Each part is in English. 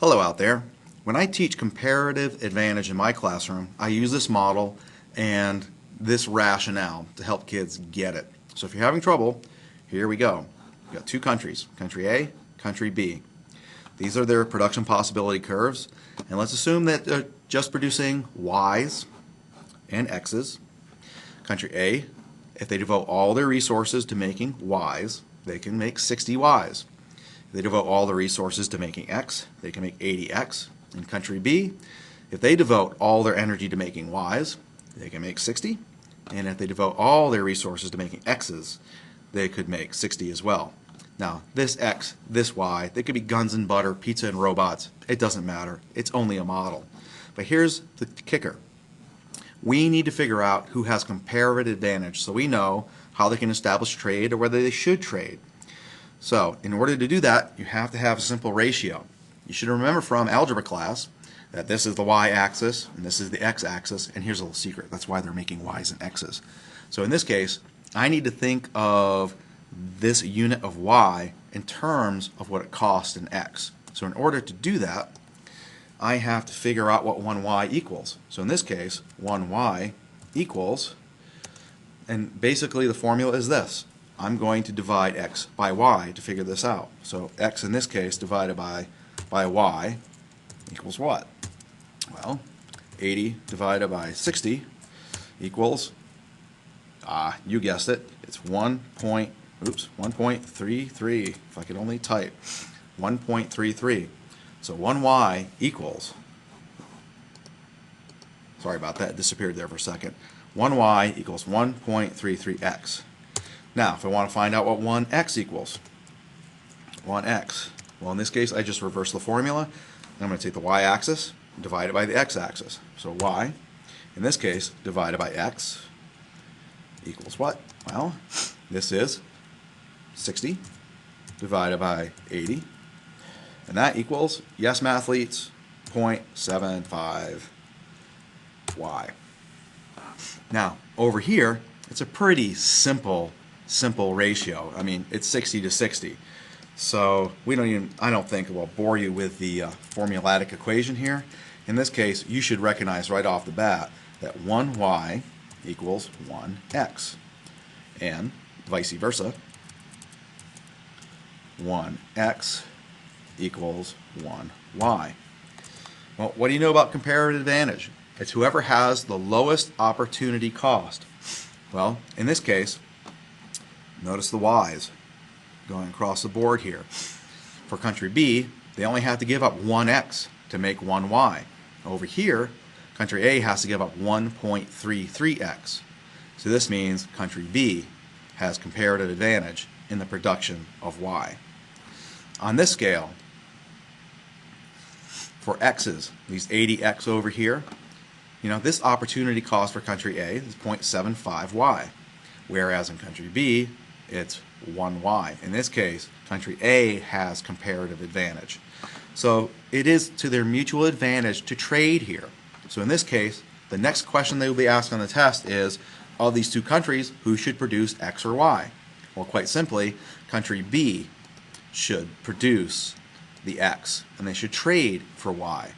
Hello out there. When I teach comparative advantage in my classroom, I use this model and this rationale to help kids get it. So if you're having trouble, here we go. We've got two countries, country A, country B. These are their production possibility curves, and let's assume that they're just producing Y's and X's. Country A, if they devote all their resources to making Y's, they can make 60 Y's. If they devote all the resources to making X, they can make 80 X. In country B, if they devote all their energy to making Y's, they can make 60. And if they devote all their resources to making X's, they could make 60 as well. Now, this X, this Y, they could be guns and butter, pizza and robots. It doesn't matter. It's only a model. But here's the kicker. We need to figure out who has comparative advantage so we know how they can establish trade or whether they should trade. So, in order to do that, you have to have a simple ratio. You should remember from algebra class that this is the y-axis and this is the x-axis, and here's a little secret. That's why they're making y's and x's. So in this case, I need to think of this unit of y in terms of what it costs in x. So in order to do that, I have to figure out what 1y equals. So in this case, 1y equals, and basically the formula is this. I'm going to divide x by y to figure this out. So x in this case divided by y equals what? Well, 80 divided by 60 equals, you guessed it, it's 1.33, if I could only type, 1.33. So 1y equals, sorry about that, it disappeared there for a second, 1y equals 1.33x. Now, if I want to find out what 1x equals, 1x, well, in this case, I just reverse the formula. I'm going to take the y-axis, divide it by the x-axis. So y, in this case, divided by x equals what? Well, this is 60 divided by 80. And that equals, yes, mathletes, 0.75 y. Now, over here, it's a pretty simple ratio. I mean, it's 60 to 60. So I don't think we'll bore you with the formulatic equation here. In this case, you should recognize right off the bat that 1y equals 1x, and vice versa, 1x equals 1y. Well, what do you know about comparative advantage? It's whoever has the lowest opportunity cost. Well, in this case, notice the y's going across the board here. For country B, they only have to give up 1x to make 1y. Over here, country A has to give up 1.33x. So this means country B has comparative advantage in the production of y. On this scale, for x's, these 80x over here, this opportunity cost for country A is 0.75y, whereas in country B, it's 1y. In this case, country A has comparative advantage. So it is to their mutual advantage to trade here. So in this case, the next question they will be asked on the test is, of these two countries, who should produce X or Y? Well, quite simply, country B should produce the X, and they should trade for Y.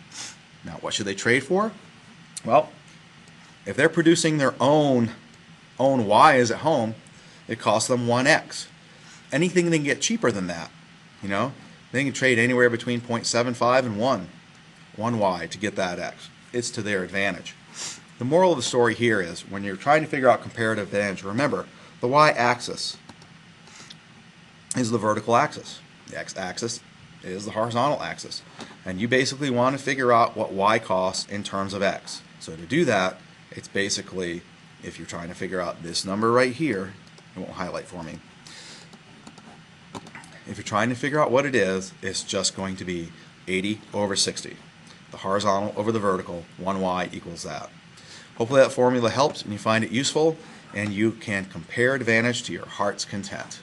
Now, what should they trade for? Well, if they're producing their own Y's at home, it costs them 1x. Anything they can get cheaper than that, they can trade anywhere between 0.75 and 1y to get that x. It's to their advantage. The moral of the story here is, when you're trying to figure out comparative advantage, remember, the y-axis is the vertical axis. The x-axis is the horizontal axis. And you basically want to figure out what y costs in terms of x. So to do that, it's basically, if you're trying to figure out this number right here, it won't highlight for me. If you're trying to figure out what it is, it's just going to be 80 over 60. The horizontal over the vertical, 1y equals that. Hopefully that formula helps and you find it useful, and you can compare advantage to your heart's content.